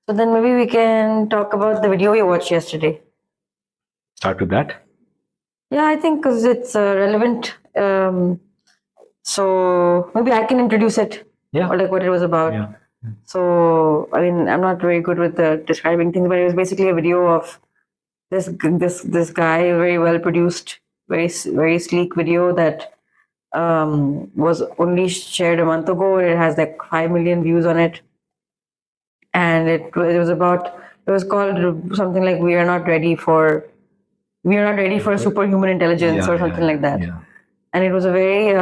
So then maybe we can talk about the video we watched yesterday. Start with that. Yeah, I think because it's relevant. So maybe I can introduce it. Yeah. Or like what it was about. Yeah. So I mean, I'm not very good with describing things, but it was basically a video of this guy, very well produced, very sleek video that was only shared a month ago. It has like 5 million views on it, and it was called something like we are not ready for superhuman intelligence or something like that. Yeah. And it was a very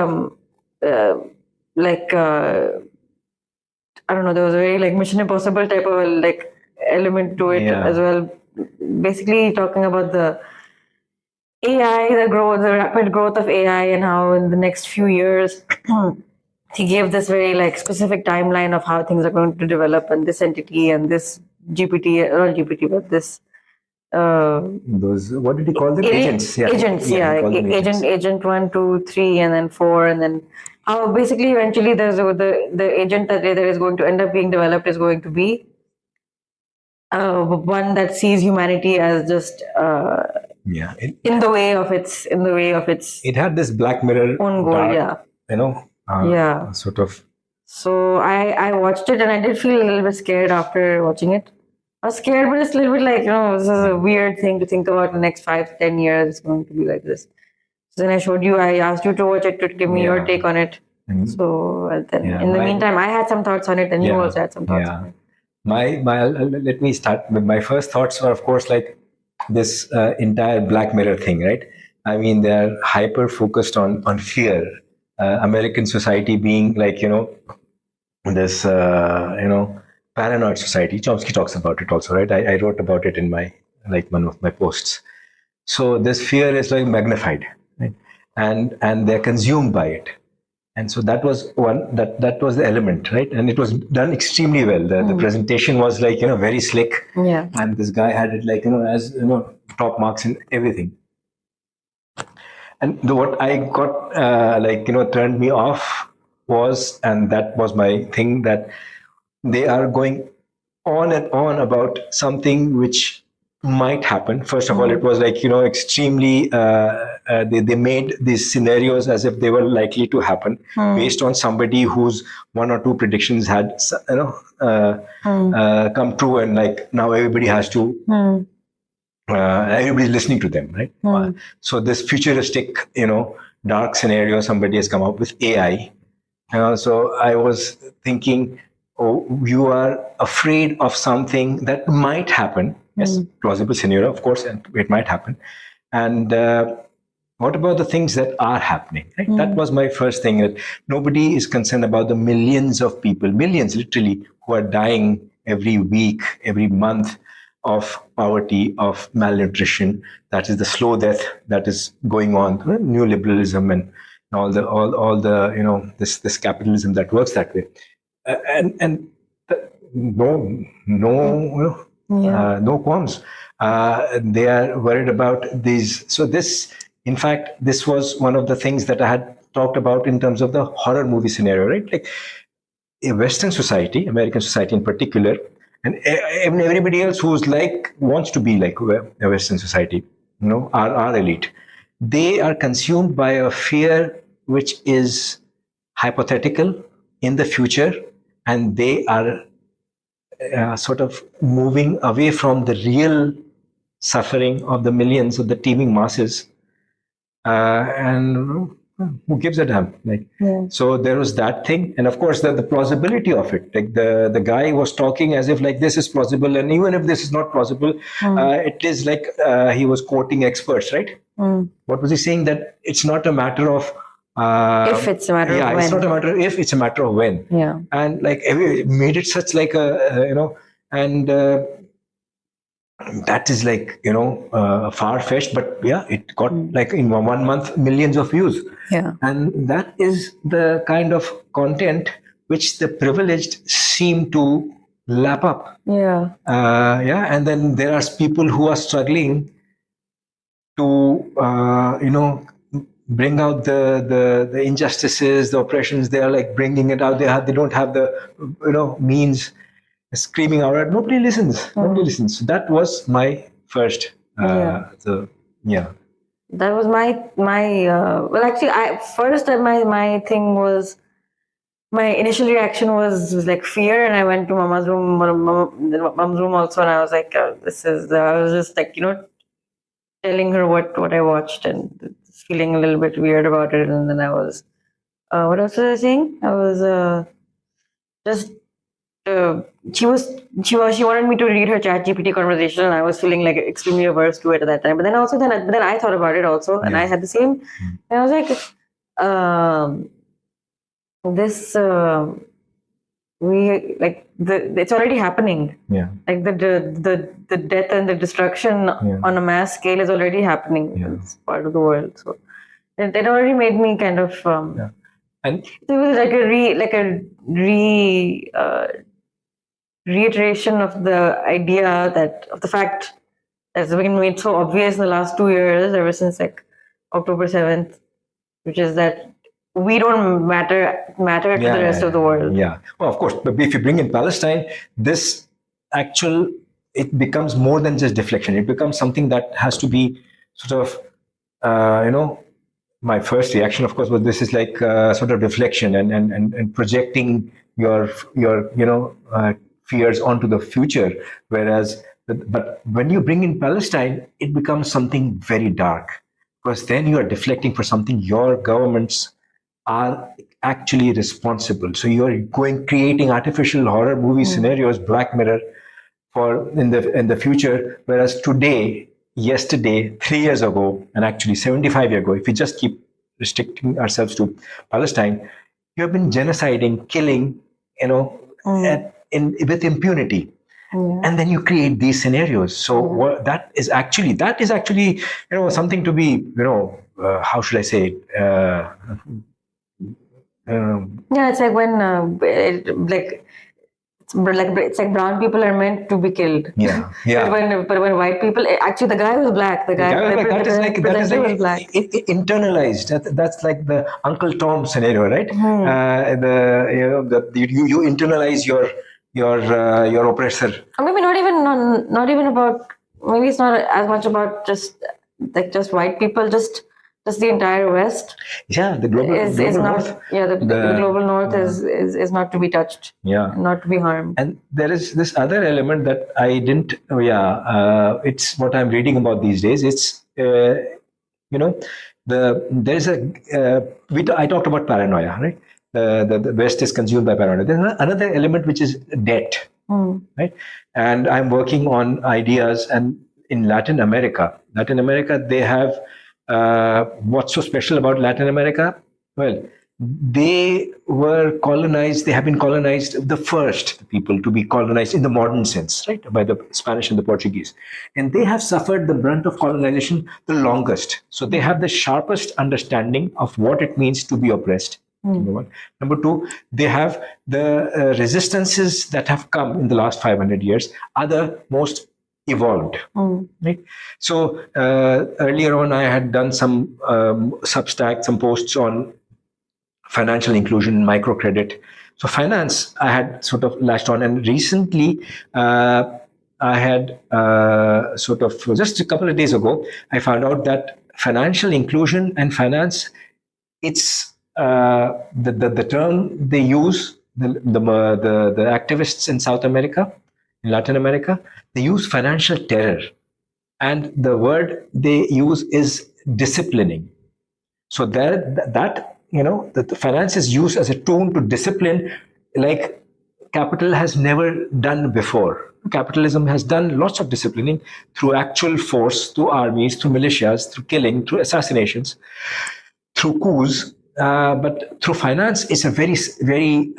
I don't know, there was a very like Mission Impossible type of like element to it as well. Basically talking about the AI, the rapid growth of AI, and how in the next few years he gave this very like specific timeline of how things are going to develop, and this entity and this GPT, not GPT, but this those, what did he call them? Agents. Agent 1, 2, 3, and then 4, and then how basically eventually there's the agent that is going to end up being developed is going to be one that sees humanity as just in the way of its it had this Black Mirror own goal, sort of. So I watched it and I did feel a little bit scared after watching it. I was scared, but it's a little bit like, this is a weird thing to think about. The next 5-10 years it's going to be like this. So then I asked you to watch it to give me your take on it. So then in the meantime, I had some thoughts on it, and you also had some thoughts on it. Let me start with my first thoughts are, of course, like this entire Black Mirror thing, right? I mean, they're hyper focused on fear. American society being like, this, paranoid society. Chomsky talks about it also, right? I wrote about it in one of my posts. So this fear is like magnified, right? And they're consumed by it. And so that was that was the element, right? And it was done extremely well. The presentation was like, very slick. Yeah. And this guy had it like, as top marks in everything. And what I got turned me off was, and that was my thing, that they are going on and on about something which might happen. First of all, it was like, extremely, they made these scenarios as if they were likely to happen based on somebody whose 1 or 2 predictions had, come true. And like now everybody has to, everybody's listening to them, right? So this futuristic, dark scenario somebody has come up with AI. So I was thinking, you are afraid of something that might happen. Yes, plausible scenario, of course, and it might happen. And what about the things that are happening? Right? That was my first thing, that nobody is concerned about the millions of people, millions literally, who are dying every week, every month of poverty, of malnutrition. That is the slow death that is going on. Neoliberalism and all the this capitalism that works that way. No qualms. They are worried about these. So this, in fact, this was one of the things that I had talked about in terms of the horror movie scenario, right? Like a Western society, American society in particular, and everybody else who's like wants to be like a Western society, our elite, they are consumed by a fear which is hypothetical in the future, and they are sort of moving away from the real suffering of the millions of the teeming masses, and who gives a damn? So there was that thing, and of course the plausibility of it. Like the guy was talking as if like this is plausible, and even if this is not plausible, it is like he was quoting experts, right? What was he saying? That it's not a matter of if it's a matter of when. It's not a matter of if, it's a matter of when. Yeah. And like it made it such like a and that is like far-fetched, but yeah, it got like in 1 month millions of views. Yeah. And that is the kind of content which the privileged seem to lap up. Yeah. And then there are people who are struggling to bring out the injustices, the oppressions. They are like bringing it out. They don't have the means, screaming out, nobody listens. Nobody listens. So that was my first. That was my well, actually, my thing was, my initial reaction was like fear, and I went to Mama's room, Mom's room also, and I was like, I was just like, telling her what I watched and feeling a little bit weird about it, and then I was, what else was I saying? I was just. She wanted me to read her ChatGPT conversation, and I was feeling like extremely averse to it at that time. But then I thought about it also, and I had the same. And I was like, it's already happening. Yeah. Like the death and the destruction on a mass scale is already happening in this part of the world. So it already made me kind of. And it was like a reiteration of the idea of the fact that's been made so obvious in the last 2 years, ever since like October 7th, which is that we don't matter to the rest of the world. Yeah. Well, of course, but if you bring in Palestine, it becomes more than just deflection. It becomes something that has to be sort of, my first reaction, of course, was this is like sort of deflection and projecting your fears onto the future. But when you bring in Palestine, it becomes something very dark, because then you are deflecting for something your governments are actually responsible. So you are creating artificial horror movie scenarios, Black Mirror, for in the future. Whereas yesterday, 3 years ago, and actually 75 years ago, if we just keep restricting ourselves to Palestine, you have been genociding, killing, with impunity. And then you create these scenarios. So that is actually something to be, how should I say it? It's like when it's like brown people are meant to be killed. Yeah. But when white people, actually the guy was black. The guy that is like was black. Internalized. That's like the Uncle Tom scenario, right? You internalize your oppressor. Or maybe not even about. Maybe it's not as much about just white people. Just the entire West. Yeah, the global North. Yeah, the global North is not to be touched. Yeah, not to be harmed. And there is this other element that I didn't. It's what I'm reading about these days. It's there's I talked about paranoia, right? The West is consumed by paranoia. There's another element which is debt, right? And I'm working on ideas, and in Latin America, they have. What's so special about Latin America? Well, they were colonized. They have been colonized, the first people to be colonized in the modern sense, right, by the Spanish and the Portuguese. And they have suffered the brunt of colonization the longest. So they have the sharpest understanding of what it means to be oppressed. Number one. Number two, they have the resistances that have come in the last 500 years are the most evolved. Right? So earlier on, I had done some Substack, some posts on financial inclusion, microcredit. So finance, I had sort of latched on, and recently, I had sort of just a couple of days ago, I found out that financial inclusion and finance, it's the term they use, the activists in South America, in Latin America, they use financial terror, and the word they use is disciplining. So the finance is used as a tool to discipline, like capital has never done before. Capitalism has done lots of disciplining through actual force, through armies, through militias, through killing, through assassinations, through coups. But through finance, it's a very, very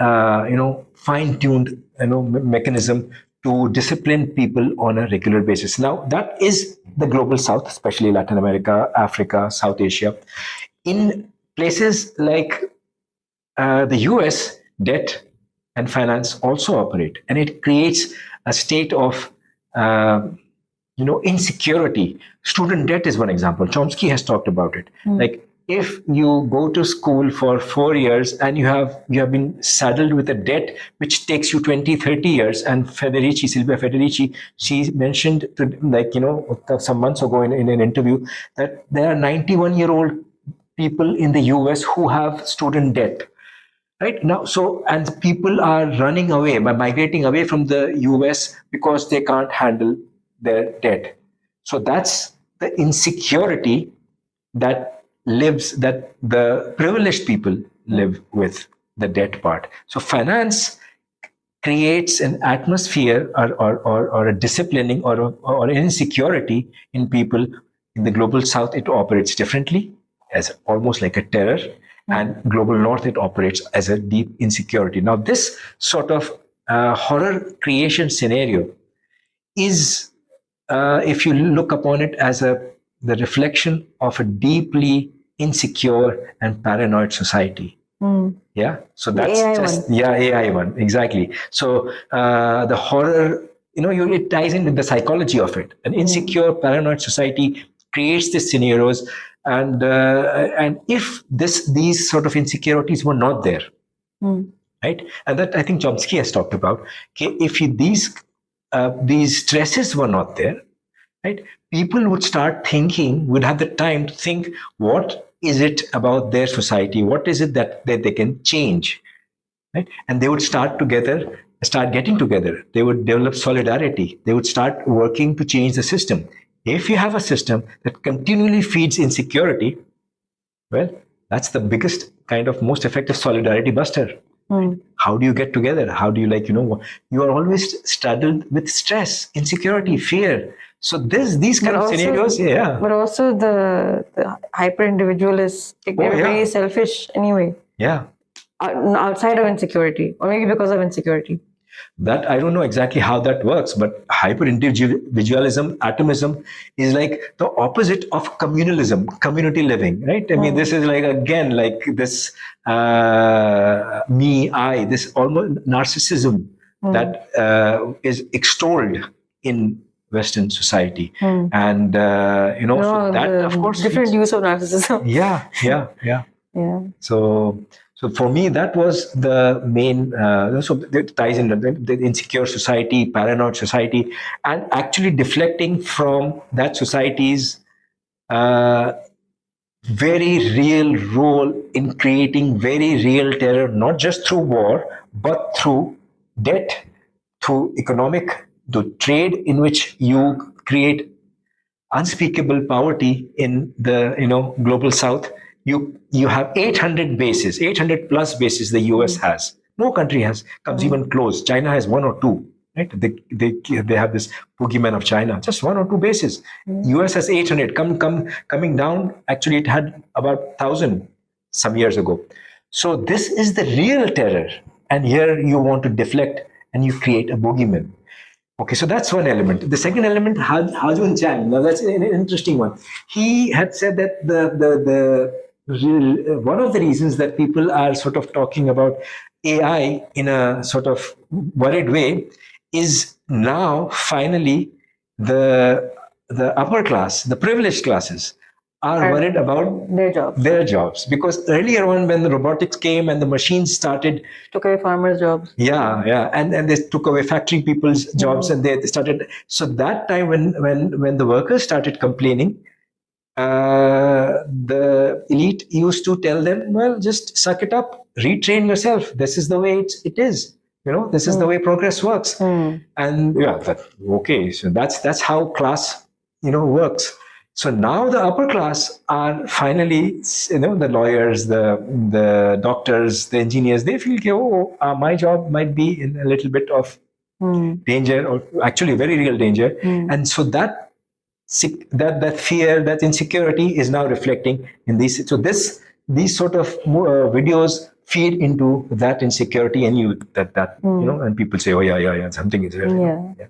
fine-tuned mechanism to discipline people on a regular basis. Now, that is the global South, especially Latin America, Africa, South Asia. In places like the US, debt and finance also operate, and it creates a state of insecurity. Student debt is one example. Chomsky has talked about it. Like if you go to school for 4 years and you have been saddled with a debt which takes you 20, 30 years, and Silvia Federici, she mentioned some months ago in an interview that there are 91-year-old people in the US who have student debt. Right now, and people are running away, migrating away from the US because they can't handle their debt. So that's the insecurity that the privileged people live with, the debt part. So finance creates an atmosphere or a disciplining or insecurity in people. In the global South, it operates differently, as almost like a terror. And global North, it operates as a deep insecurity. Now, this sort of horror creation scenario is, if you look upon it as the reflection of a deeply insecure and paranoid society. Yeah, so that's AI one, exactly. So the horror, it ties in with the psychology of it. An insecure, paranoid society creates these scenarios. And if these sort of insecurities were not there, right? And that I think Chomsky has talked about. Okay, if these stresses were not there, right? People would start thinking, would have the time to think, what is it about their society? What is it that they can change, right? And they would start getting together. They would develop solidarity. They would start working to change the system. If you have a system that continually feeds insecurity, well, that's the biggest kind of most effective solidarity buster. How do you get together? How do you you are always straddled with stress, insecurity, fear. So these kind of scenarios, But also the hyper individualists, they're very selfish anyway. Yeah. Outside of insecurity, or maybe because of insecurity. That I don't know exactly how that works, but hyper-individualism, atomism is like the opposite of communalism, community living, right? I mean, this is like this me, I, this almost narcissism that is extolled in Western society. And, so that, of course, different use of narcissism. Yeah. So for me, that was the main, so it ties in the insecure society, paranoid society, and actually deflecting from that society's very real role in creating very real terror, not just through war, but through debt, through economic, through trade, in which you create unspeakable poverty in the global South. You have 800 bases, 800 plus bases the US has. No country comes even close. China has 1 or 2, right? They have this boogeyman of China, just 1 or 2 bases. US has 800. Coming down, actually it had about 1,000 some years ago. So this is the real terror. And here you want to deflect and you create a boogeyman. Okay, so that's one element. The second element, Ha-Joon Chang. Now that's an interesting one. He had said that one of the reasons that people are sort of talking about AI in a sort of worried way is now finally the upper class, the privileged classes, are worried about their jobs. Because earlier on, when the robotics came and the machines took away farmers' jobs. Yeah, and they took away factory people's jobs, and they started. So that time, when the workers started complaining, the elite used to tell them, well, just suck it up, retrain yourself. This is the way it is. This is the way progress works. And okay, so that's how class works. So now the upper class are finally, the lawyers, the doctors, the engineers, they feel, my job might be in a little bit of danger, or actually very real danger. And so that fear, that insecurity is now reflecting in these. So these sort of videos feed into that insecurity, and and people say, oh yeah, something is real. Yeah.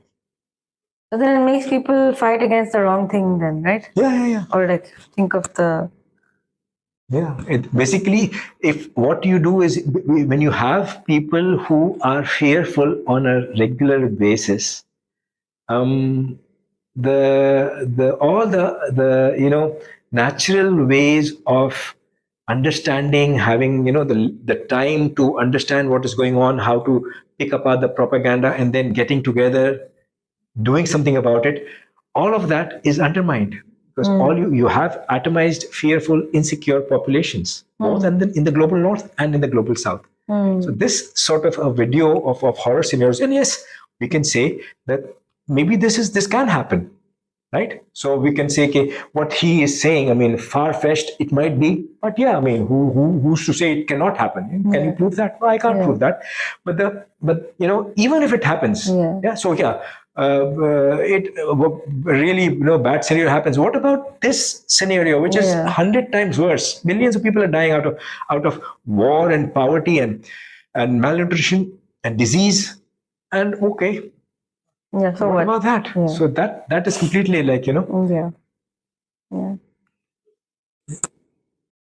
So then it makes people fight against the wrong thing then, right? Yeah. Or think of the... Yeah, basically, if what you do is, when you have people who are fearful on a regular basis, all the natural ways of understanding, having the time to understand what is going on, how to pick apart the propaganda, and then getting together, doing something about it, all of that is undermined because all you have atomized, fearful, insecure populations, both in the global north and in the global south. So this sort of a video of horror scenarios, and yes, we can say that maybe this can happen, right? So we can say, okay, what he is saying, I mean, far-fetched it might be, but yeah, I mean, who's to say it cannot happen? Can you prove that? No, I can't prove that. But even if it happens, it really bad scenario happens. What about this scenario, which is 100 times worse? Millions of people are dying out of war and poverty and malnutrition and disease. And okay. Yeah, so what about that? Yeah. So that is completely like, Yeah.